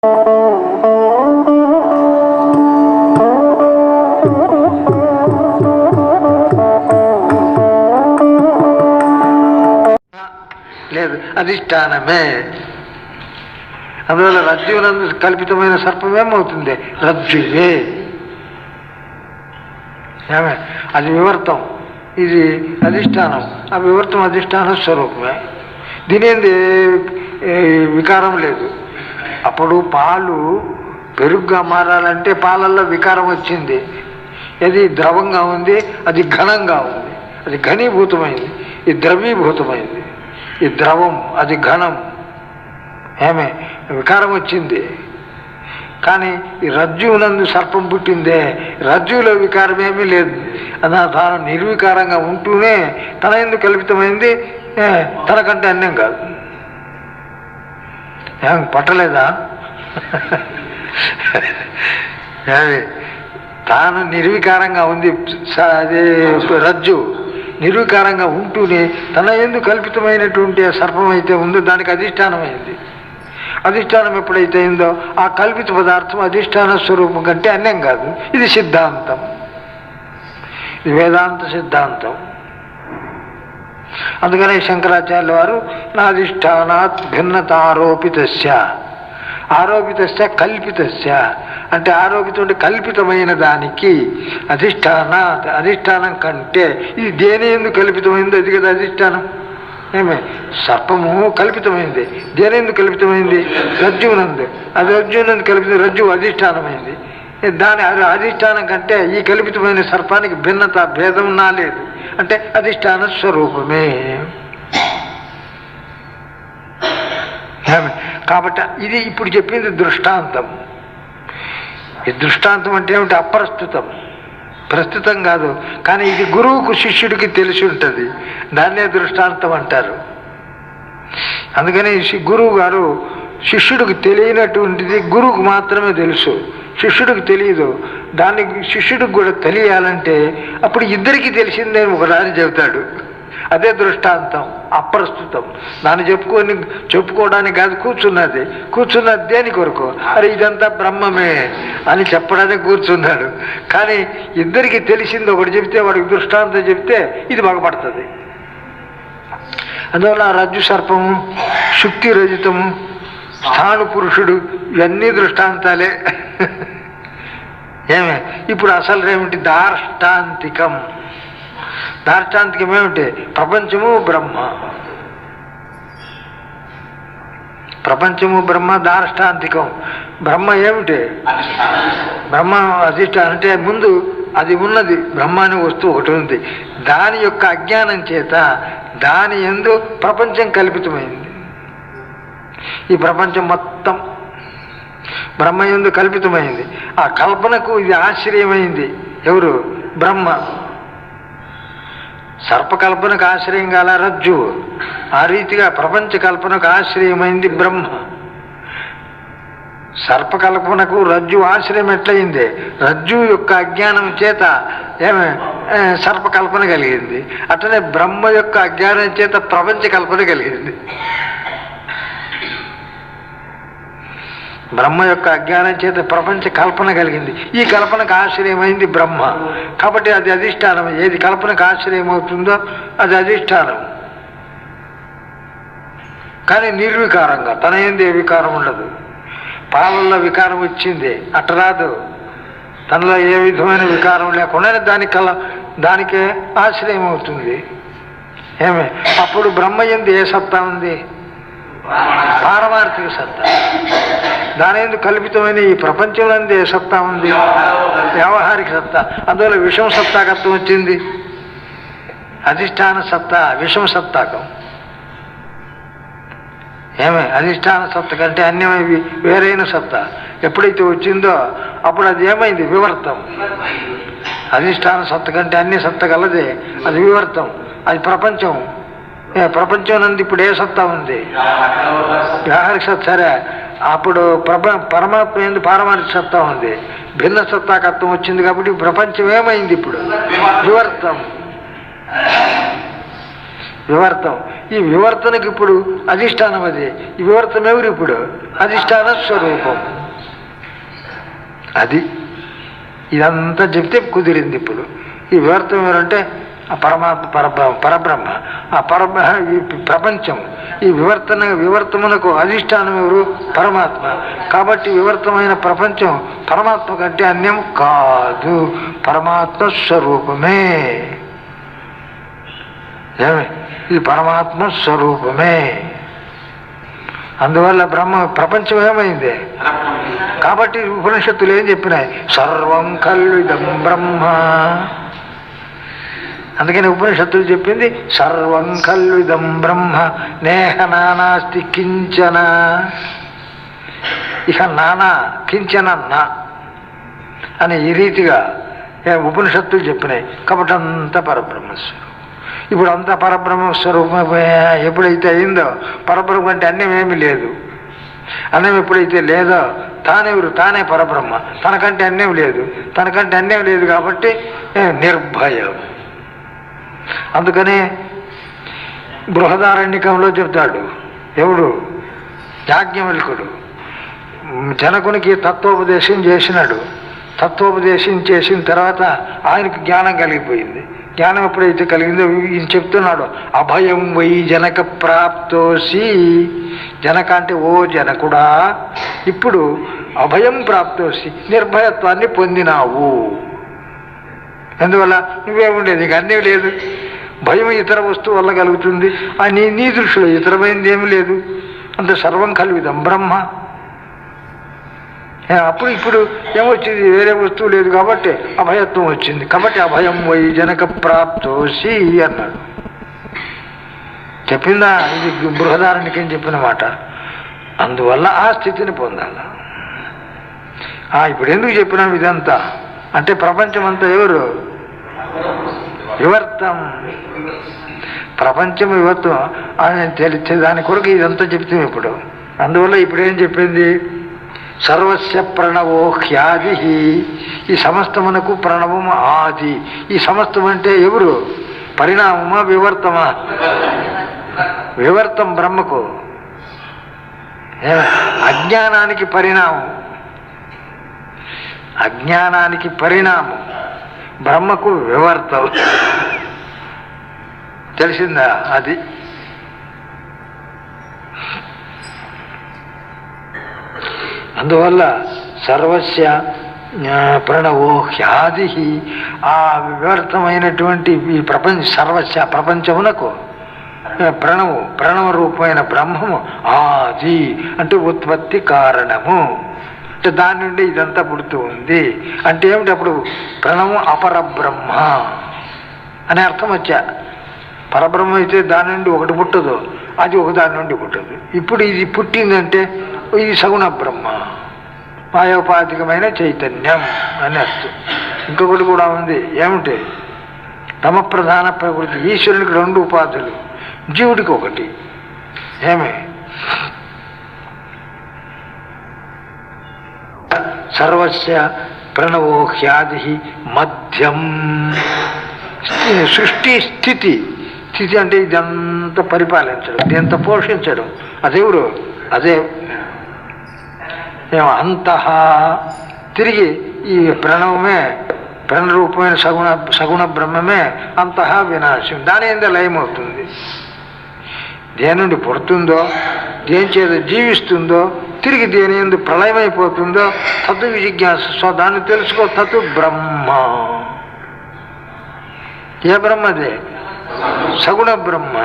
లేదు, అధిష్టానమే. అందువల్ల రజ్జువునందు కల్పితమైన సర్పమేమవుతుంది? రజ్జువే. ఏమే అది వివర్తం, ఇది అధిష్టానం. ఆ వివర్తం అధిష్టాన స్వరూపమే. దీనేంది వికారం లేదు. అప్పుడు పాలు పెరుగుగా మారాలంటే పాలల్లో వికారం వచ్చింది. అది ద్రవంగా ఉంది, అది ఘనంగా ఉంది. అది ఘనీభూతమైంది, ఇది ద్రవీభూతమైంది. ఈ ద్రవం, అది ఘనం. ఏమే వికారం వచ్చింది. కానీ ఈ రజ్జువునందు సర్పం పుట్టిందే, రజ్జువులో వికారం ఏమీ లేదు. తాను నిర్వికారంగా ఉంటూనే తన ఎందుకు కల్పితమైంది, తనకంటే అన్యం కాదు. ఏం పట్టలేదా? తాను నిర్వికారంగా ఉంది. అదే రజ్జు నిర్వికారంగా ఉంటూనే తన ఎందుకు కల్పితమైనటువంటి సర్పం అయితే ఉందో దానికి అధిష్టానమైంది. అధిష్టానం ఎప్పుడైతే అయిందో ఆ కల్పిత పదార్థం అధిష్టాన స్వరూపం కంటే అన్యం కాదు. ఇది సిద్ధాంతం, ఇది వేదాంత సిద్ధాంతం. అందుకనే శంకరాచార్యుల వారు నాధిష్టానాత్ భిన్నత ఆరోపితస్య, ఆరోపితస్య కల్పితస్య అంటే ఆరోపితం అంటే కల్పితమైన దానికి అధిష్టానం కంటే ఇది దేని ఎందుకు కల్పితమైంది? అది కదా అధిష్టానం. ఏమే సర్పము కల్పితమైంది. దేని ఎందుకు కల్పితమైంది? రజ్జువునందు. అది రజ్జువునందు కల్పిత, రజ్జువు అధిష్టానమైంది. దాని అధిష్టానం కంటే ఈ కల్పితమైన సర్పానికి భిన్నత, భేదం నాలేదు. అంటే అధిష్టాన స్వరూపమే. కాబట్టి ఇది ఇప్పుడు చెప్పింది దృష్టాంతం. ఈ దృష్టాంతం అంటే ఏమిటి? అప్రస్తుతం, ప్రస్తుతం కాదు. కానీ ఇది గురువుకు శిష్యుడికి తెలిసి ఉంటుంది, దాన్నే దృష్టాంతం అంటారు. అందుకని గురువు గారు శిష్యుడికి తెలియనటువంటిది గురువుకు మాత్రమే తెలుసు, శిష్యుడికి తెలియదు. దానికి శిష్యుడికి కూడా తెలియాలంటే అప్పుడు ఇద్దరికీ తెలిసిందే ఒకదాని చెబుతాడు. అదే దృష్టాంతం, అప్రస్తుతం. దాన్ని చెప్పుకోవడానికి కాదు కూర్చున్నది దేని కొరకు? అరే ఇదంతా బ్రహ్మమే అని చెప్పడానికి కూర్చున్నాడు. కానీ ఇద్దరికి తెలిసింది ఒకటి చెప్తే, వాడికి దృష్టాంతం చెప్తే ఇది బాగుపడుతుంది. అందువల్ల రజ్జు సర్పము, శుక్తి రజితము, స్థాను పురుషుడు ఇవన్నీ దృష్టాంతాలే. ఏమే ఇప్పుడు అసలు ఏమిటి? దార్ష్టాంతికం. దార్ష్టాంతికం ఏమిటి? ప్రపంచము బ్రహ్మ, ప్రపంచము బ్రహ్మ. దార్ష్టాంతికం బ్రహ్మ ఏమిటి? బ్రహ్మ అధిష్టానం అంటే ముందు అది ఉన్నది. బ్రహ్మ అనే వస్తువు ఒకటి ఉంది. దాని యొక్క అజ్ఞానం చేత దాని యందు ప్రపంచం కల్పితమైంది. ఈ ప్రపంచం మొత్తం బ్రహ్మ యందు కల్పితమైంది. ఆ కల్పనకు ఇది ఆశ్రయమైంది. ఎవరు? బ్రహ్మ. సర్పకల్పనకు ఆశ్రయం కాల రజ్జు. ఆ రీతిగా ప్రపంచ కల్పనకు ఆశ్రయమైంది బ్రహ్మ. సర్పకల్పనకు రజ్జు ఆశ్రయం ఎట్లయింది? రజ్జు యొక్క అజ్ఞానం చేత సర్పకల్పన కలిగింది. అట్లనే బ్రహ్మ యొక్క అజ్ఞానం చేత ప్రపంచ కల్పన కలిగింది. బ్రహ్మ యొక్క అజ్ఞానం చేత ప్రపంచ కల్పన కలిగింది. ఈ కల్పనకు ఆశ్రయమైంది బ్రహ్మ. కాబట్టి అది అధిష్టానం. ఏది కల్పనకు ఆశ్రయం అవుతుందో అది అధిష్టానం. కానీ నిర్వికారంగా, తన ఏంది ఏ వికారం ఉండదు. పాలల్లో వికారం వచ్చింది, అట్టరాదు. తనలో ఏ విధమైన వికారం లేకుండా దానికే ఆశ్రయం అవుతుంది. ఏమే అప్పుడు బ్రహ్మ యందు ఏ సత్తా ఉంది? పారమార్థిక సత్తా. దాని ఎందుకు కల్పితమైన ఈ ప్రపంచంలో ఏ సత్తా ఉంది? వ్యావహారిక సత్తా. అందువల్ల విషమ సత్తాకత్వం వచ్చింది. అధిష్టాన సత్తా విషమ సత్తాకం. ఏమే అధిష్టాన సత్త కంటే అన్యమైవి వేరైన సత్తా ఎప్పుడైతే వచ్చిందో అప్పుడు అది ఏమైంది? వివర్తం. అధిష్టాన సత్త కంటే అన్ని సత్త కలదే, అది వివర్తం. అది ప్రపంచం. ప్రపంచం నందు ఇప్పుడు ఏ సత్తా ఉంది? వ్యావహారిక సత్తా. సరే, అప్పుడు పరమాత్మ ఏంది? పారమార్థిక సత్తా ఉంది. భిన్న సత్తాకత్వం వచ్చింది కాబట్టి ప్రపంచం ఏమైంది? ఇప్పుడు వివర్తం. వివర్తం. ఈ వివర్తనకి ఇప్పుడు అధిష్టానం అది. ఈ వివర్తం ఎవరు ఇప్పుడు? అధిష్టాన స్వరూపం. అది ఇదంతా చెప్తే కుదిరింది. ఇప్పుడు ఈ వివర్తం ఎవరంటే ఆ పరమాత్మ, పరబ్రహ్మ. ఆ ఈ ప్రపంచం, ఈ వివర్తమునకు అధిష్టానం ఎవరు? పరమాత్మ. కాబట్టి వివర్తమైన ప్రపంచం పరమాత్మ కంటే అన్యం కాదు, పరమాత్మ స్వరూపమే. ఇది పరమాత్మ స్వరూపమే. అందువల్ల ప్రపంచం ఏమైంది? కాబట్టి ఉపనిషత్తులు ఏం చెప్పినాయి? సర్వం కల్విదం బ్రహ్మ. అందుకని ఉపనిషత్తులు చెప్పింది సర్వం కల్విదం బ్రహ్మ నేహ నానాస్తి కించన. ఇక నానా కించన నా అని ఈ రీతిగా ఉపనిషత్తులు చెప్పినాయి. కాబట్టి అంతా పరబ్రహ్మస్వరూపం. ఇప్పుడు అంతా పరబ్రహ్మస్వరూపం ఎప్పుడైతే అయిందో, పరబ్రహ్మ అంటే అన్యం ఏమీ లేదు. అన్నం ఎప్పుడైతే లేదో తానెవరు? తానే పరబ్రహ్మ. తనకంటే అన్యం లేదు. తనకంటే అన్యం లేదు కాబట్టి నిర్భయం. అందుకనే బృహదారణ్యకంలో చెప్తాడు ఎవడు? యాజ్ఞవల్కుడు జనకునికి తత్వోపదేశం చేసినాడు. తత్వోపదేశం చేసిన తర్వాత ఆయనకు జ్ఞానం కలిగిపోయింది. జ్ఞానం ఎప్పుడైతే కలిగిందో ఈయన చెప్తున్నాడు, అభయం వై జనక ప్రాప్తోసి. జనక అంటే ఓ జనకుడా, ఇప్పుడు అభయం ప్రాప్తోసి, నిర్భయత్వాన్ని పొందినావు. అందువల్ల నువ్వేముండేది? నీకు అన్నీ లేదు. భయం ఇతర వస్తువు వల్ల కలుగుతుంది. నీ దృష్టిలో ఇతరమైంది ఏమి లేదు. అంత సర్వం కల్విదం బ్రహ్మ. అప్పుడు ఇప్పుడు ఏమొచ్చింది? వేరే వస్తువు లేదు కాబట్టి అభయత్వం వచ్చింది. కాబట్టి అభయం వై జనక ప్రాప్తోసి అన్నాడు. చెప్పిందా? ఇది బృహదారణ్యకం చెప్పిన మాట. అందువల్ల ఆ స్థితిని పొందాల. ఇప్పుడు ఎందుకు చెప్పినాం ఇదంతా అంటే, ప్రపంచం అంతా ఎవరు? వివర్తం. ప్రపంచం వివర్తం అని తెలిసే దాని కొరకు ఇదంతా చెప్తాం ఇప్పుడు. అందువల్ల ఇప్పుడు ఏం చెప్పింది? సర్వస్య ప్రణవో హ్యాది. ఈ సమస్తమునకు ప్రణవము ఆది. ఈ సమస్తం అంటే ఎవరు? పరిణామమా వివర్తమా? వివర్తం బ్రహ్మకు. అజ్ఞానానికి పరిణామం, అజ్ఞానానికి పరిణామం, బ్రహ్మకు వివర్తం. తెలిసిందా? అది అందువల్ల సర్వస్య ప్రణవో హ్యాది. ఆ వివర్తమైనటువంటి ఈ సర్వస్య ప్రపంచమునకు ప్రణవ రూపమైన బ్రహ్మము ఆది అంటే ఉత్పత్తి కారణము. అంటే దాని నుండి ఇదంతా పుడుతూ ఉంది. అంటే ఏమిటి? అప్పుడు ప్రణవం అపరబ్రహ్మ అనే అర్థం వచ్చా. పరబ్రహ్మ అయితే దాని నుండి ఒకటి పుట్టదు, అది ఒక దాని నుండి పుట్టదు. ఇప్పుడు ఇది పుట్టిందంటే ఇది సగుణ బ్రహ్మ, మాయోపాధికమైన చైతన్యం అని అర్థం. ఇంకొకటి కూడా ఉంది. ఏమిటి? తమ ప్రధాన ప్రకృతి. ఈశ్వరునికి 2 ఉపాధులు, జీవుడికి ఒకటి. ఏమి? సర్వస్య ప్రణవో హ్యాది మధ్యం. సృష్టి స్థితి. స్థితి అంటే ఇదంతా పరిపాలించడం, ఇదంతా పోషించడం. అదెవరు? అదే అంతః. తిరిగి ఈ ప్రణవమే, ప్రణరూపమైన సగుణ బ్రహ్మమే అంతః వినాశం. దాని ఎంత లయమవుతుంది. దేని నుండి పుడుతుందో, దేని చేత జీవిస్తుందో, తిరిగి దేని ఎందు ప్రళయమైపోతుందో తత్తు విజిజ్ఞాస. దాన్ని తెలుసుకో. తత్తు బ్రహ్మ. ఏ బ్రహ్మదే? సగుణ బ్రహ్మ.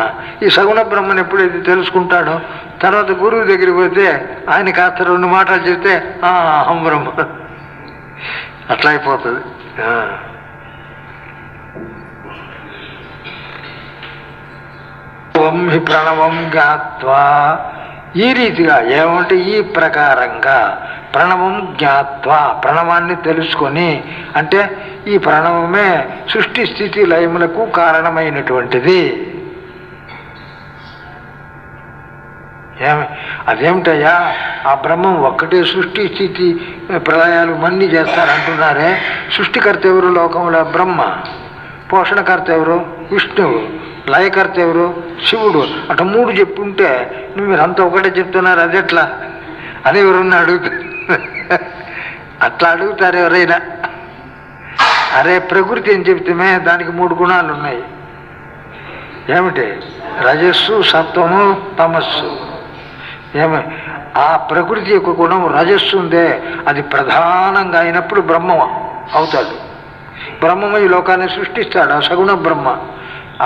ఈ సగుణ బ్రహ్మను ఎప్పుడైతే తెలుసుకుంటాడో తర్వాత గురువు దగ్గరికి పోతే ఆయన కాస్త 2 మాటలు చెప్తే అహం బ్రహ్మ అట్లా అయిపోతుంది. హి ప్రణవం జ్ఞాత్వా. ఈ రీతిగా ఏమంటే ఈ ప్రకారంగా ప్రణవం జ్ఞాత్వా, ప్రణవాన్ని తెలుసుకొని, అంటే ఈ ప్రణవమే సృష్టి స్థితి లయములకు కారణమైనటువంటిది. అదేమిటయ్యా? ఆ బ్రహ్మం ఒక్కటే సృష్టి స్థితి ప్రళయాలు మన్ని చేస్తారంటున్నారే. సృష్టికర్త ఎవరు లోకంలో? బ్రహ్మ. పోషణకర్త ఎవరు? విష్ణువు. లయకర్త ఎవరు? శివుడు. అటు 3 చెప్పుంటే మీరంతా ఒకటే చెప్తున్నారు, అది ఎట్లా అని ఎవరన్నా అడుగుతారు. అట్లా అడుగుతారు ఎవరైనా. అరే ప్రకృతి అని చెప్తే దానికి 3 గుణాలు ఉన్నాయి. ఏమిటి? రజస్సు, సత్వము, తమస్సు. ఆ ప్రకృతి యొక్క గుణం రజస్సు ఉందే, అది ప్రధానంగా అయినప్పుడు బ్రహ్మ అవుతాడు. బ్రహ్మము ఈ లోకాన్ని సృష్టిస్తాడు, ఆ సగుణ బ్రహ్మ.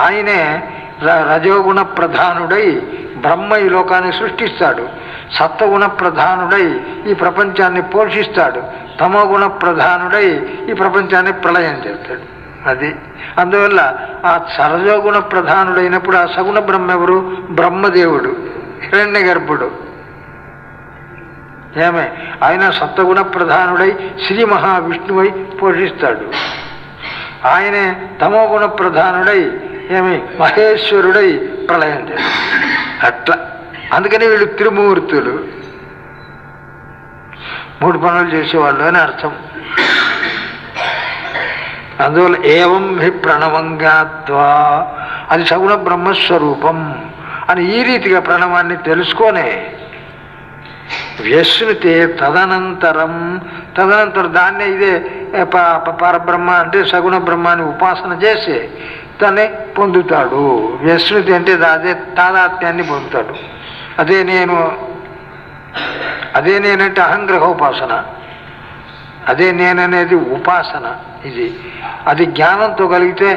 ఆయనే రజోగుణ ప్రధానుడై బ్రహ్మ ఈ లోకాన్ని సృష్టిస్తాడు. సత్వగుణ ప్రధానుడై ఈ ప్రపంచాన్ని పోషిస్తాడు. తమోగుణ ప్రధానుడై ఈ ప్రపంచాన్ని ప్రళయం చేస్తాడు. అది అందువల్ల ఆ సరజోగుణ ప్రధానుడైనప్పుడు ఆ సగుణ బ్రహ్మ ఎవరు? బ్రహ్మదేవుడు, హిరణ్య గర్భుడు. ఆయన సత్వగుణ ప్రధానుడై శ్రీ మహావిష్ణువై పోషిస్తాడు. ఆయనే తమోగుణ ప్రధానుడై మహేశ్వరుడై ప్రళయం చేస్తాడు. అట్లా అందుకని వీళ్ళు త్రిమూర్తులు, 3 పనులు చేసేవాళ్ళు అని అర్థం. అందువల్ల ఏవం హి ప్రణవం జ్ఞాత్వా, అది సగుణ బ్రహ్మస్వరూపం అని ఈ రీతిగా ప్రణవాన్ని తెలుసుకొనే వ్యశ్నుతే తదనంతరం దాన్నే ఇదే పరబ్రహ్మ అంటే సగుణ బ్రహ్మాన్ని ఉపాసన చేసి దాన్ని పొందుతాడు. వ్యశ్నుతి అంటే అదే తాదాత్మ్యాన్ని పొందుతాడు. అదే నేనంటే అహంగ్రహ ఉపాసన, అదే నేననేది ఉపాసన. ఇది అది జ్ఞానంతో కలిగితే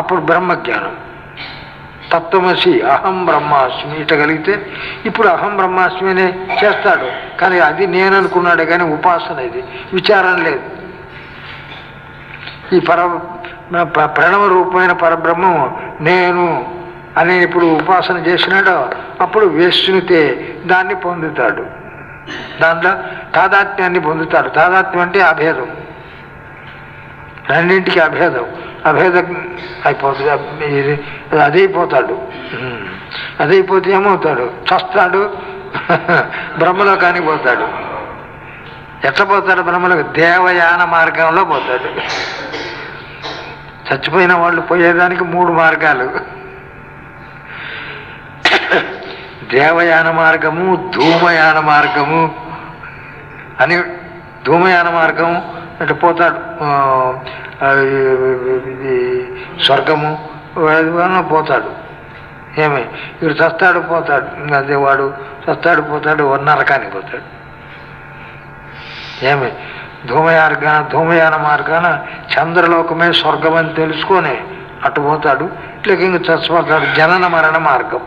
అప్పుడు బ్రహ్మజ్ఞానం. తత్వమసి అహం బ్రహ్మాస్మి ఇట కలిగితే ఇప్పుడు అహం బ్రహ్మాస్మి అనే చేస్తాడు. కానీ అది నేను అనుకున్నాడే కానీ ఉపాసన, ఇది విచారం లేదు. ఈ ప్రణవ రూపమైన పరబ్రహ్మం నేను అని ఇప్పుడు ఉపాసన చేసినాడో అప్పుడు వ్యశ్నుతే దాన్ని పొందుతాడు. దాంట్లో తాదాత్మ్యాన్ని పొందుతాడు. తాదాత్మ్యం అంటే అభేదం, రెండింటికి అభేదం అయిపోతుంది. అదైపోతాడు. అదైపోతే ఏమవుతాడు? చస్తాడు, బ్రహ్మలోకానికి పోతాడు. ఎట్లా పోతాడు బ్రహ్మలోకి? దేవయాన మార్గంలో పోతాడు. చచ్చిపోయిన వాళ్ళు పోయేదానికి 3 మార్గాలు: దేవయాన మార్గము, ధూమయాన మార్గము అని. ధూమయాన మార్గం అంటే పోతాడు స్వర్గము పోతాడు. వీడు చస్తాడు పోతాడు, అదే వాడు చస్తాడు పోతాడు, నరకానికి పోతాడు. ధూమయాన మార్గాన చంద్రలోకమే స్వర్గం అని తెలుసుకొని అటు పోతాడు. లేక ఇంక చచ్చిపోతాడు. జనన మరణ మార్గం.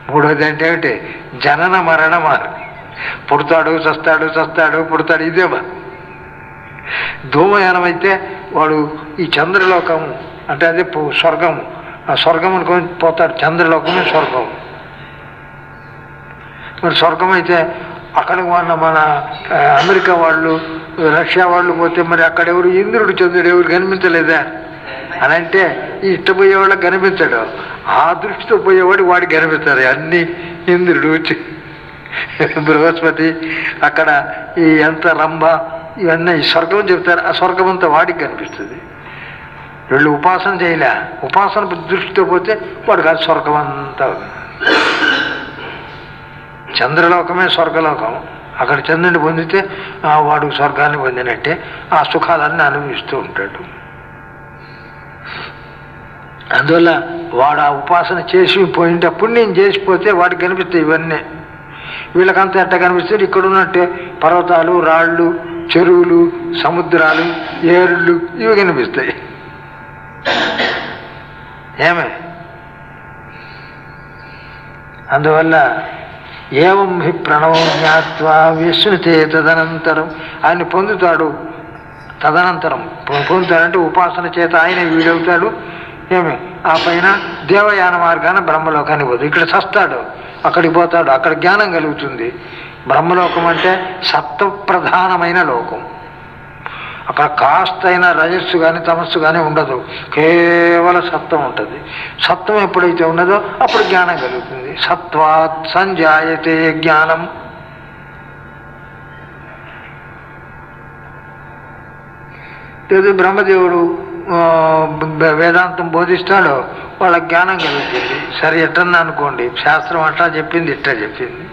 3వది అంటే ఏమిటి? జనన మరణ మార్గం. పుడతాడు, చస్తాడు, పుడతాడు, ఇదేమా. ధూమయానం అయితే వాడు ఈ చంద్రలోకము అంటే అదే స్వర్గము, ఆ స్వర్గం అనుకొని పోతాడు. చంద్రలోకమే స్వర్గం. మరి స్వర్గం అయితే అక్కడికి మన అమెరికా వాళ్ళు, రష్యా వాళ్ళు పోతే మరి అక్కడెవరు ఇంద్రుడు చంద్రుడు ఎవరు కనిపించలేదా అని అంటే ఈ ఇష్టపోయేవాళ్ళకి కనిపించాడు. ఆ దృష్టితో పోయేవాడు వాడికి కనిపిస్తారు అన్ని. ఇంద్రుడు, బృహస్పతి, అక్కడ ఈ ఎంత రంభ, ఇవన్నీ ఈ స్వర్గం చెప్తారు. ఆ స్వర్గం అంతా వాడికి కనిపిస్తుంది. వీళ్ళు ఉపాసన చేయలే. ఉపాసన దృష్టితో పోతే వాడు కాదు స్వర్గం అంతా. చంద్రలోకమే స్వర్గలోకం. అక్కడ చంద్రుడిని పొందితే వాడు స్వర్గాన్ని పొందినట్టే. ఆ సుఖాలన్నీ అనుభవిస్తూ ఉంటాడు. అందువల్ల వాడు ఆ ఉపాసన చేసి పోయింటే పుణ్యం చేసిపోతే వాడికి కనిపిస్తాయి ఇవన్నీ. వీళ్ళకంతా ఎట్ట కనిపిస్తుంది? ఇక్కడ ఉన్నట్టే పర్వతాలు, రాళ్ళు, చెరువులు, సముద్రాలు, ఏరుళ్ళు ఇవి కనిపిస్తాయి. అందువల్ల ఏవం హి ప్రణవం జ్ఞాత్వా విశ్నుతే తదనంతరం, ఆయన్ని పొందుతాడు. తదనంతరం పొందుతాడంటే ఉపాసన చేత ఆయన వీడవుతాడు. ఆ పైన దేవయాన మార్గాన బ్రహ్మలోకానికి పోతాడు. ఇక్కడ చస్తాడు, అక్కడికి పోతాడు, అక్కడ జ్ఞానం కలుగుతుంది. బ్రహ్మలోకం అంటే సత్వప్రధానమైన లోకం. అక్కడ కాస్తైనా రజస్సు కానీ తమస్సు కానీ ఉండదు, కేవలం సత్వం ఉంటుంది. సత్వం ఎప్పుడైతే ఉన్నదో అప్పుడు జ్ఞానం కలుగుతుంది. సత్వాత్ సంజాయతే జ్ఞానం. లేదు బ్రహ్మదేవుడు వేదాంతం బోధిస్తాడో వాళ్ళకి జ్ఞానం కలుగుతుంది. సరే ఎట్టన్నా అనుకోండి, శాస్త్రం అట్లా చెప్పింది, ఇట్లా చెప్పింది.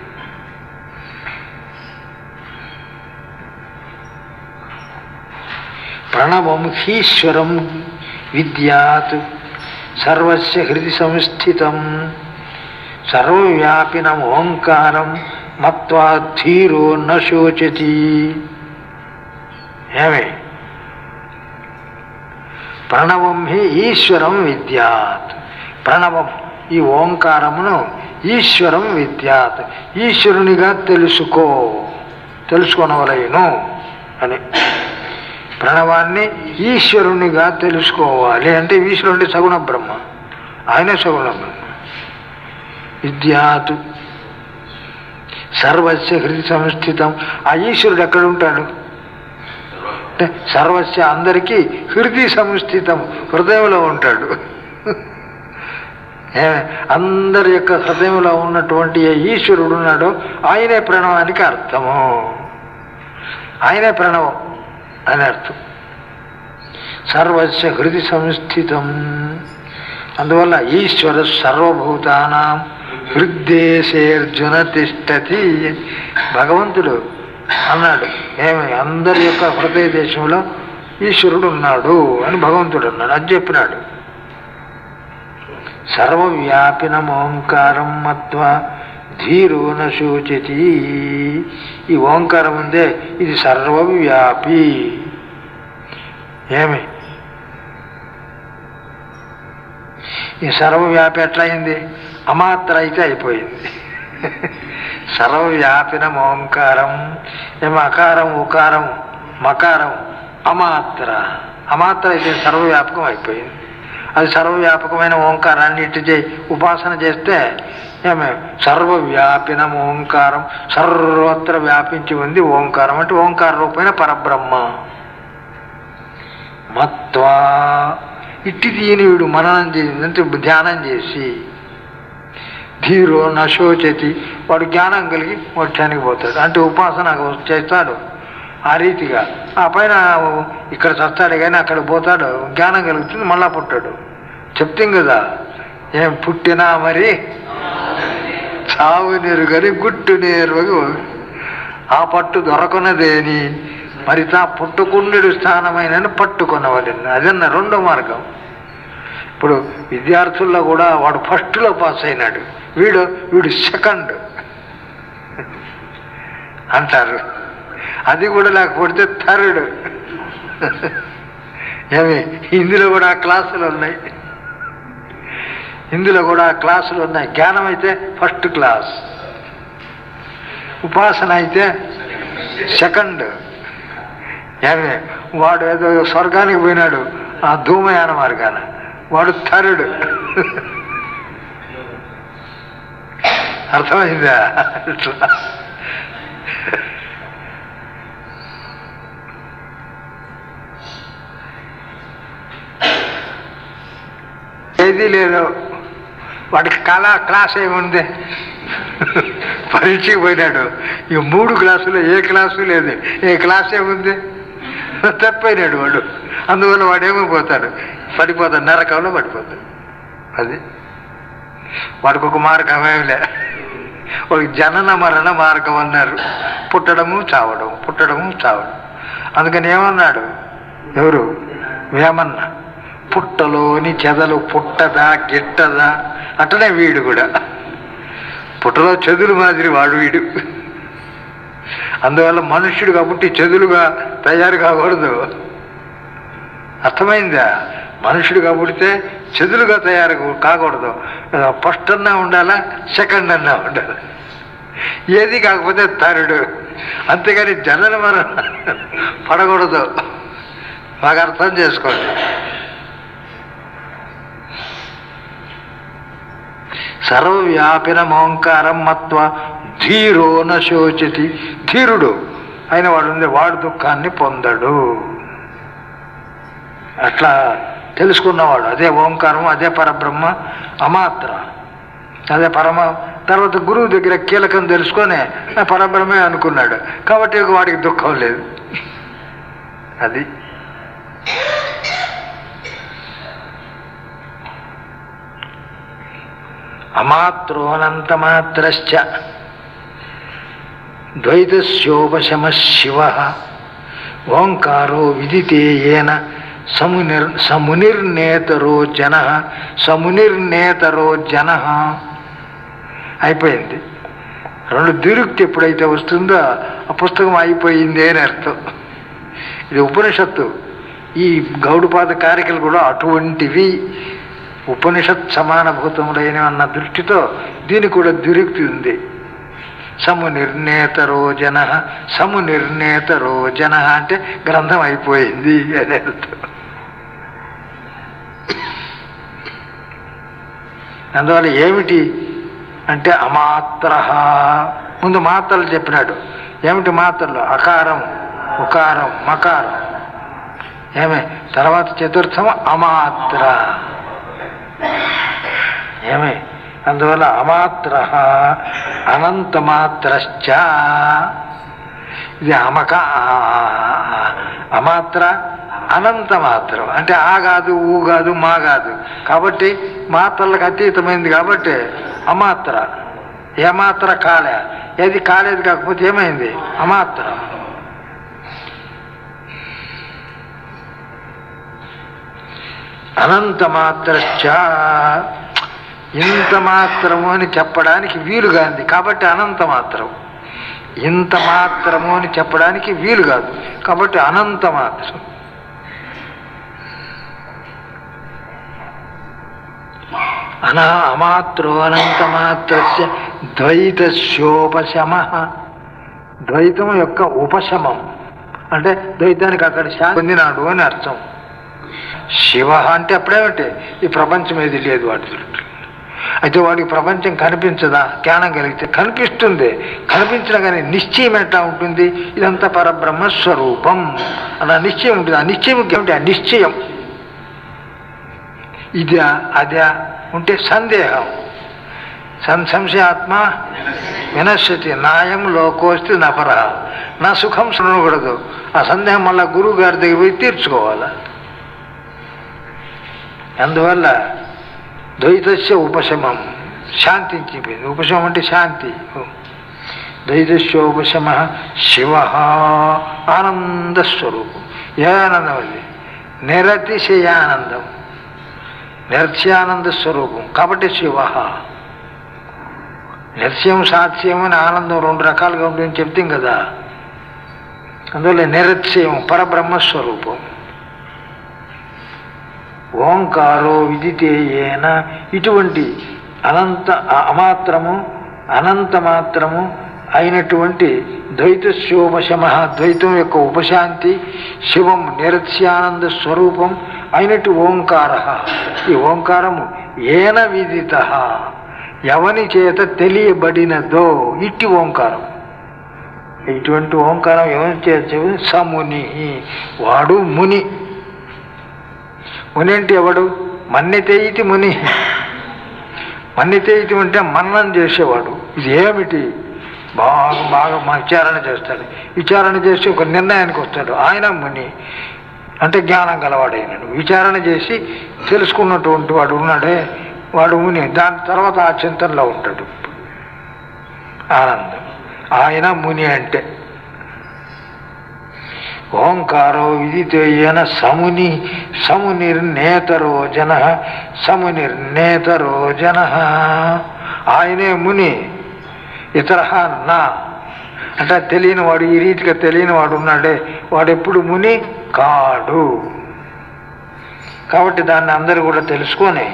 ప్రణవం హీశ్వరం విద్యాత్ సర్వస్య హృది సంస్థితం సర్వవ్యాపినం ఓంకారం మత్వా ధీరో న శోచతి. ఏమే ప్రణవం హి ఈశ్వరం విద్యాత్. ప్రణవం ఈ ఓంకారమును ఈశ్వరం విద్యాత్, ఈశ్వరునిగా తెలుసుకొనవలెను అని. ప్రణవాన్ని ఈశ్వరునిగా తెలుసుకోవాలి అంటే ఈశ్వరుడి సగుణ బ్రహ్మ, ఆయనే సగుణ బ్రహ్మ. విద్యాత్ సర్వస్య హృది సంస్థితం. ఆ ఈశ్వరుడు ఎక్కడ ఉంటాడు అంటే సర్వస్య అందరికీ హృది సంస్థితం, హృదయంలో ఉంటాడు. అందరి యొక్క హృదయంలో ఉన్నటువంటి ఏ ఈశ్వరుడు ఉన్నాడో ఆయనే ప్రణవానికి అర్థము. ఆయనే ప్రణవం అని అర్థం. సర్వస్య హృది సంస్థితం. అందువల్ల ఈశ్వర సర్వభూతానాం హృద్దేశేర్జున తిష్టతి. భగవంతుడు అన్నాడు, ఏమి అందరి యొక్క హృదయ దేశంలో ఈశ్వరుడు ఉన్నాడు అని భగవంతుడు అన్నాడు. అది చెప్పినాడు. సర్వవ్యాపినం ఓంకారం మత్వా ధీరో న శోచతి. ఈ ఓంకారం ఉందే ఇది సర్వవ్యాపి. ఏమి ఈ సర్వవ్యాపి ఎట్లయింది? అమాత్ర అయితే అయిపోయింది. సర్వవ్యాపినం ఓంకారం. ఏమో అకారం ఉకారం మకారం అమాత్ర. అమాత్ర అయితే సర్వవ్యాపకం అయిపోయింది. అది సర్వవ్యాపకమైన ఓంకారాన్ని ఇటు ఉపాసన చేస్తే ఏమే సర్వవ్యాపినం ఓంకారం, సర్వత్ర వ్యాపించి ఉంది ఓంకారం. అంటే ఓంకార రూపమైన పరబ్రహ్మ. మత్వా ఇట్టి దీని వీడు మననం చేసిందంటే ధ్యానం చేసి ధీరో నశోచతి, వాడు జ్ఞానం కలిగి మోక్షానికి పోతాడు. అంటే ఉపాసన చేస్తాడు ఆ రీతిగా. ఆ పైన ఇక్కడ చస్తాడు కానీ అక్కడ పోతాడు, జ్ఞానం కలుగుతుంది, మళ్ళా పుట్టాడు. చెప్తాం కదా, ఏం పుట్టినా మరి చావు నీరు కానీ గుట్టు నీరు. ఆ పట్టు దొరకనదేని మరి తా పుట్టుకుండెడు స్థానమైన పట్టుకున్నవాళ్ళని. అదన్న రెండో మార్గం. ఇప్పుడు విద్యార్థుల్లో కూడా వాడు ఫస్ట్లో పాస్ అయినాడు, వీడు సెకండ్ అంటారు. అది కూడా లేకపోతే థర్డ్. ఏమి ఇందులో కూడా క్లాసులు ఉన్నాయి, ఇందులో కూడా క్లాసులు ఉన్నాయి. జ్ఞానం అయితే ఫస్ట్ క్లాస్, ఉపాసన అయితే సెకండ్. ఏమి వాడు ఏదో స్వర్గానికి పోయినాడు ఆ ధూమయాన మార్గాన, వాడు థర్డ్. అర్థమైందా? ఏది లేదు వాడికి క్లాస్ ఏముంది? పరీక్షకి పోయినాడు, ఈ 3 క్లాసులో ఏ క్లాసు లేదు, ఏ క్లాస్ ఏముంది? తప్పైనాడు వాడు. అందువల్ల వాడేమైపోతాడు? పడిపోతాడు, నరకంలో పడిపోతాడు. అది వాడికి ఒక మార్గం ఏమిలే. వాడికి జనన మరణ మార్గం అన్నారు. పుట్టడము చావడం, పుట్టడము చావడం. అందుకని ఏమన్నాడు ఎవరు? వేమన్న, పుట్టలోని చెదలు పుట్టదా గిట్టదా. అట్టనే వీడు కూడా పుట్టలో చెదులు మాదిరి వాడు వీడు. అందువల్ల మనుష్యుడు కాబట్టి చెదులుగా తయారు కాకూడదు. అర్థమైందా? మనుషుడు కాబడితే చెదులుగా తయారు కాకూడదు. ఫస్ట్ అన్నా ఉండాలా, సెకండ్ అన్నా ఉండాలి, ఏది కాకపోతే థర్డ్. అంతేగాని జనన మరణ పడకూడదు. బాగా అర్థం చేసుకోండి. సర్వవ్యాపినం ఓంకారం మత్వ ధీరో న శోచతి. ధీరుడు అయిన వాడు ఉంది, వాడు దుఃఖాన్ని పొందడు. అట్లా తెలుసుకున్నవాడు అదే ఓంకారం, అదే పరబ్రహ్మ, అమాత్ర, అదే పరమ. తర్వాత గురువు దగ్గర కీలకం తెలుసుకొని పరబ్రహ్మే అనుకున్నాడు కాబట్టి వాడికి దుఃఖం లేదు. అది అమాత్రోనంతమాత్రశ్చ ద్వైతస్యోపశమ శివ ఓంకారో విదితే ఏన సమునిర్నేతరో జన అయిపోయింది. రెండు దిరుక్తి ఎప్పుడైతే వస్తుందో ఆ పుస్తకం అయిపోయింది అని అర్థం. ఇది ఉపనిషత్తు. ఈ గౌడపాద కారికలు కూడా అటువంటివి, ఉపనిషత్ సమానభూతములైన అన్న దృష్టితో దీనికి కూడా దిరుక్తి ఉంది. సమునిర్నేతరో జన అంటే గ్రంథం అయిపోయింది అని అర్థం. అందువల్ల ఏమిటి అంటే అమాత్ర, ముందు మాత్రలు చెప్పినాడు. ఏమిటి మాత్రలు? అకారం, ఉకారం, మకారం. ఏమే తర్వాత చతుర్థం అమాత్ర. ఏమే అందువల్ల అమాత్ర అనంతమాత్రశ్చ. ఇది అమాత్ర అనంతమాత్రం అంటే ఆ కాదు, ఊ కాదు, మా కాదు. కాబట్టి మాత్రలకు అతీతమైంది కాబట్టి అమాత్ర. ఏమాత్ర కాలే, ఏది కాలేదు కాకపోతే ఏమైంది? అమాత్ర. అనంతమాత్రశ్చ, ఇంత మాత్రము అని చెప్పడానికి వీలు కాదు కాబట్టి అనంత మాత్రం. ఇంత మాత్రము అని చెప్పడానికి వీలు కాదు కాబట్టి అనంత మాత్రం. అమాత్రో అనంతమాత్రస్య ద్వైతస్యోపశమ, ద్వైతం యొక్క ఉపశమం అంటే ద్వైతానికి అక్కడ శాంతి పొందినాడు అని అర్థం. శివ అంటే అప్పుడేమిటి? ఈ ప్రపంచం ఏది లేదు వాటి చుట్టూ. అయితే వాడికి ప్రపంచం కనిపించదా? జ్ఞానం కలిగితే కనిపిస్తుంది. కనిపించినా కానీ నిశ్చయం ఎట్లా ఉంటుంది? ఇదంతా పరబ్రహ్మస్వరూపం అన్న నిశ్చయం ఉంటుంది. ఆ నిశ్చయం ఏమిటి? ఆ నిశ్చయం ఇదా అదా ఉంటే సందేహం. సంశయాత్మ వినశ్యతి నాయం లోకోస్తి నపర, నా సుఖం శృణకూడదు. ఆ సందేహం మళ్ళా గురువు గారి దగ్గర పోయి తీర్చుకోవాలి. అందువల్ల ద్వైతస్య ఉపశమం, శాంతించిపోయింది. ఉపశమం అంటే శాంతి. ద్వైతస్యోపశమ శివ ఆనందస్వరూపం. ఏ ఆనందం అది? నిరతిశయానందం, నిరత్యానంద స్వరూపం కాబట్టి శివ. నిరస్యం సాత్స్యం అని ఆనందం రెండు రకాలుగా ఉంటుందని చెప్తాం కదా. అందువల్ల నిరత్యం పరబ్రహ్మస్వరూపం. ఓంకారో విదితే ఏన, ఇటువంటి అమాత్రము అనంతమాత్రము అయినటువంటి ద్వైతస్యోపశమ, ద్వైతం యొక్క ఉపశాంతి, శివం నిరత్యానంద స్వరూపం అయినట్టు ఓంకార. ఈ ఓంకారము ఏన విదిత, ఎవని చేత తెలియబడినదో ఇట్టి ఓంకారం. ఇటువంటి ఓంకారం ఎవరి చేత? సముని, వాడు ముని. ముని అంటే ఎవడు? మన్నితే ఇది ముని. మన్నితే ఇది అంటే మన్నం చేసేవాడు. ఇది ఏమిటి? బాగా బాగా విచారణ చేస్తాడు. విచారణ చేసి ఒక నిర్ణయానికి వస్తాడు. ఆయన ముని అంటే జ్ఞానం గలవాడైనాడు. విచారణ చేసి తెలుసుకున్నటువంటి వాడు ఉన్నాడే వాడు ముని. దాని తర్వాత ఆ చింతనలో ఉంటాడు. ఆనందం. ఆయన ముని అంటే. ఓంకారో విదితేన సముని, సమునిర్నేతరో జన, ఆయనే ముని. ఇతర నా అంటే తెలియని వాడు, ఈ రీతిగా తెలియని వాడు ఉన్నాడే వాడు ఎప్పుడు ముని కాడు. కాబట్టి దాన్ని అందరూ కూడా తెలుసుకొని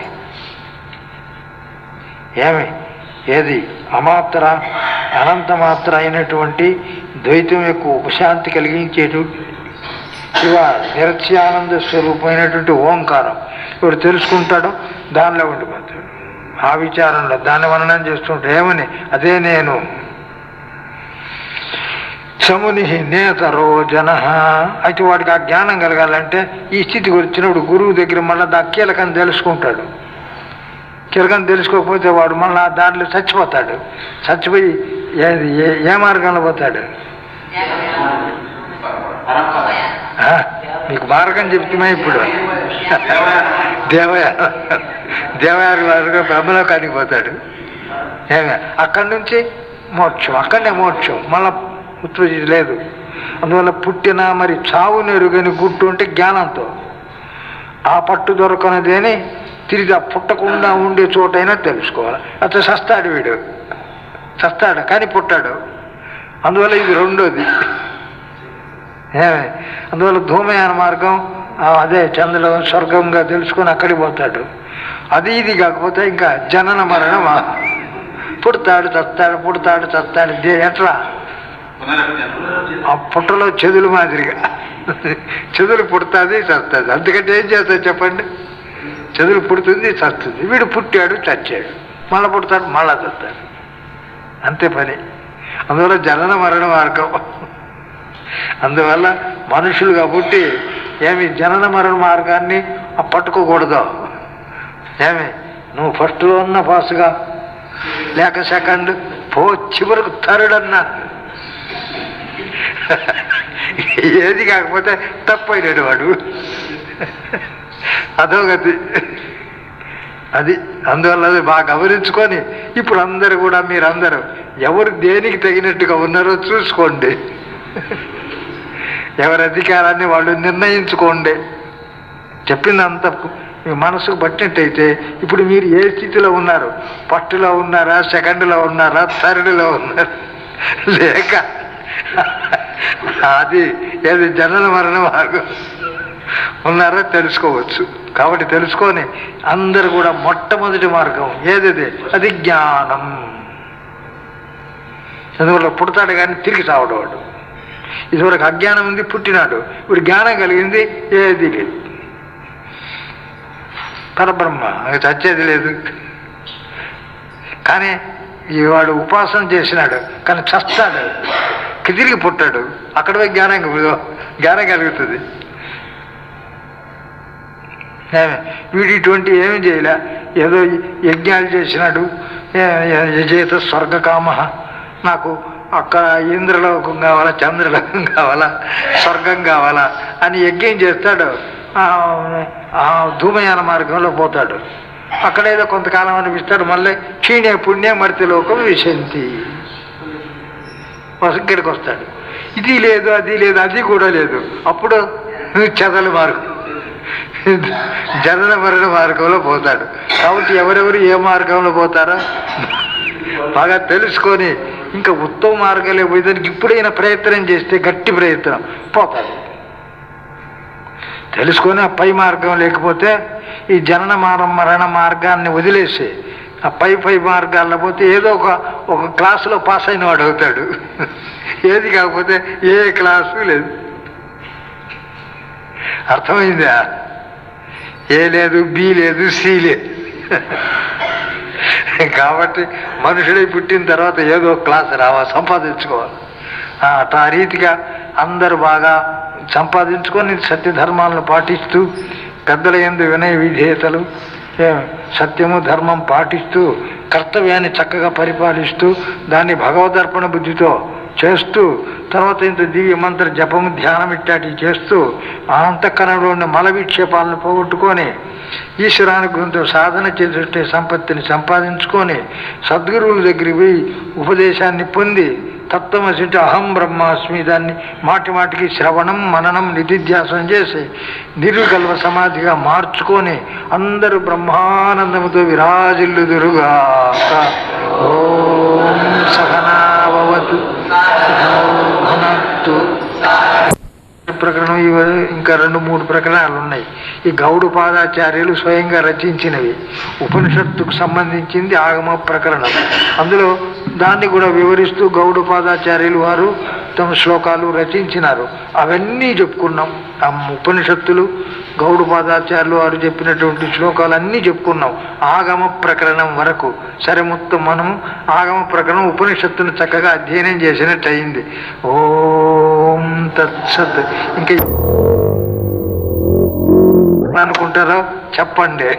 ఏది అమాత్ర అనంతమాత్ర అయినటువంటి ద్వైతం యొక్క ఉపశాంతి కలిగించేటు శివ నిరత్యానంద స్వరూపమైనటువంటి ఓంకారం ఇప్పుడు తెలుసుకుంటాడు. దానిలో ఉండిపోతాడు. ఆ విచారంలో దాన్ని వర్ణనం చేస్తుంటే ఏమని? అదే నేను. సముని నేతరో జన. అయితే వాడికి ఆ జ్ఞానం కలగాలంటే ఈ స్థితికి వచ్చినప్పుడు గురువు దగ్గర మళ్ళీ దా కీలకం తెలుసుకుంటాడు. కీలకం తెలుసుకోకపోతే వాడు మళ్ళీ దాంట్లో చచ్చిపోతాడు. చచ్చిపోయి ఏ మార్గంలో పోతాడు? మీకు మార్గం చెప్తున్నా ఇప్పుడు. దేవయానం. దేవయాని వారుగా బ్రహ్మలోకానికి పోతాడు. ఏమే అక్కడి నుంచి మోక్షం, అక్కడనే మోక్షం, మళ్ళా ఉత్పత్తి లేదు. అందువల్ల పుట్టిన మరి చావు నెరుగని గుట్టు అంటే జ్ఞానంతో ఆ పట్టు దొరకనిదేని తిరిగి ఆ పుట్టకుండా ఉండే చోటైనా తెలుసుకోవాలి. అట్లా చస్తాడు వీడు, చస్తాడు కానీ పుట్టాడు. అందువల్ల ఇది రెండోది. ఏమే అందువల్ల ధూమయాన మార్గం అదే చంద్రులో స్వర్గంగా తెలుసుకొని అక్కడికి పోతాడు. అది ఇది కాకపోతే ఇంకా జనన మరణం, పుడతాడు చస్తాడు, పుడతాడు చస్తాడు. ఎట్లా ఆ పుట్టలో చెదులు మాదిరిగా చెదులు పుడుతుంది చస్తుంది. అందుకంటే ఏం చేస్తుంది చెప్పండి? చెదులు పుడుతుంది చస్తుంది. వీడు పుట్టాడు చచ్చాడు, మళ్ళా పుడతాడు మళ్ళా చస్తాడు, అంతే పని. అందువల్ల జనన మరణ మార్గం. అందువల్ల మనుషులుగా పుట్టి ఏమి జనన మరణ మార్గాన్ని పట్టుకోకూడదు. ఏమి నువ్వు ఫస్ట్లో ఉన్న పాసుగా, లేక సెకండ్ పో, చివరకు థర్డ్ అన్నా ఏది కాకపోతే తప్పైనాడు వాడు, అధోగతి అది. అందువల్ల అది బాగా గమనించుకొని ఇప్పుడు అందరూ కూడా మీరందరూ ఎవరు దేనికి తగినట్టుగా ఉన్నారో చూసుకోండి. ఎవరి అధికారాన్ని వాళ్ళు నిర్ణయించుకోండి. చెప్పిందంత మీ మనసుకు పట్టినట్టయితే ఇప్పుడు మీరు ఏ స్థితిలో ఉన్నారు? ఫస్ట్లో ఉన్నారా, సెకండ్లో ఉన్నారా, థర్డ్లో ఉన్నారా, లేక అది ఏది జనన మరణ మార్గం ఉన్నారో తెలుసుకోవచ్చు. కాబట్టి తెలుసుకొని అందరు కూడా మొట్టమొదటి మార్గం ఏది? అది జ్ఞానం. అందువల్ల పుడతాడు కానీ తిరిగి చావడు వాడు. ఇదివరకు అజ్ఞానం ఉంది, పుట్టినాడు. ఇప్పుడు జ్ఞానం కలిగింది, ఏది లేదు, పరబ్రహ్మ, చచ్చేది లేదు. కానీ వాడు ఉపాసన చేసినాడు కానీ చస్తాడు, తిరిగి పుట్టాడు, అక్కడ పోయి జ్ఞానం కలుగుతుంది. వీడు ఇటువంటి ఏమి చేయలే, ఏదో యజ్ఞాలు చేసినాడు. యజేత స్వర్గకామ, నాకు అక్కడ ఇంద్రలోకం కావాలా, చంద్రలోకం కావాలా, స్వర్గం కావాలా అని యజ్ఞం చేస్తాడు. ధూమయాన మార్గంలో పోతాడు. అక్కడేదో కొంతకాలం అనిపిస్తాడు, మళ్ళీ క్షీణే పుణ్య మర్త్యలోకం విశంతి, ఇక్కడికి వస్తాడు. ఇది లేదు, అది లేదు, అది కూడా లేదు. అప్పుడు చెదల మార్గం, జనన మరణ మార్గంలో పోతాడు. కాబట్టి ఎవరెవరు ఏ మార్గంలో పోతారో బాగా తెలుసుకొని ఇంకా ఉత్తమ మార్గాలే పోయేదానికి ఇప్పుడైనా ప్రయత్నం చేస్తే, గట్టి ప్రయత్నం, పోతాడు. తెలుసుకొని ఆ పై మార్గం లేకపోతే ఈ జనన మరణ మార్గాన్ని వదిలేసి ఆ పై మార్గాల్లో పోతే ఏదో ఒక క్లాసులో పాస్ అయిన వాడు అవుతాడు. ఏది కాకపోతే ఏ క్లాసు లేదు. అర్థమైందా? ఏ లేదు, బి లేదు, సి లేదు. కాబట్టి మనుషుడై పుట్టిన తర్వాత ఏదో క్లాస్ సంపాదించుకోవాలి. ఆ రీతిగా అందరూ బాగా సంపాదించుకొని సత్యధర్మాలను పాటిస్తూ, పెద్దల యందు వినయ విధేయతలు, సత్యము ధర్మం పాటిస్తూ, కర్తవ్యాన్ని చక్కగా పరిపాలిస్తూ, దాన్ని భగవదర్పణ బుద్ధితో చేస్తూ, తర్వాత ఇంత దివ్య మంత్ర జపము, ధ్యానం ఇట్లాంటివి చేస్తూ అంతఃకరణలో ఉన్న మల విక్షేపాలను పోగొట్టుకొని ఈశ్వరానుగ్రహంతో సాధన చేసే సంపత్తిని సంపాదించుకొని సద్గురువుల దగ్గరికి పోయి ఉపదేశాన్ని పొంది తత్వమసి అహం బ్రహ్మాస్మి దాన్ని మాటి మాటికి శ్రవణం మననం నిధిధ్యాసం చేసి నిర్వికల్ప సమాధిగా మార్చుకొని అందరూ బ్రహ్మానందముతో విరాజిల్లుదురుగాక. ఓం సహనావతు భునక్తు. ప్రకరణం ఇంకా 2-3 ప్రకరణాలు ఉన్నాయి. ఈ గౌడపాదాచార్యులు స్వయంగా రచించినవి. ఉపనిషత్తుకు సంబంధించింది ఆగమ ప్రకరణం. అందులో దాన్ని కూడా వివరిస్తూ గౌడపాదాచార్యులు వారు తమ శ్లోకాలు రచించినారు. అవన్నీ చెప్పుకున్నాం. ఆ ఉపనిషత్తులు గౌడపాదాచార్యులు వారు చెప్పినటువంటి శ్లోకాలన్నీ చెప్పుకున్నాం ఆగమ ప్రకరణం వరకు. సరే, మొత్తం మనము ఆగమ ప్రకరణం ఉపనిషత్తును చక్కగా అధ్యయనం చేసినట్టు అయింది. ఓం తత్సత్. ఇంకా అనుకుంటారో చెప్పండి.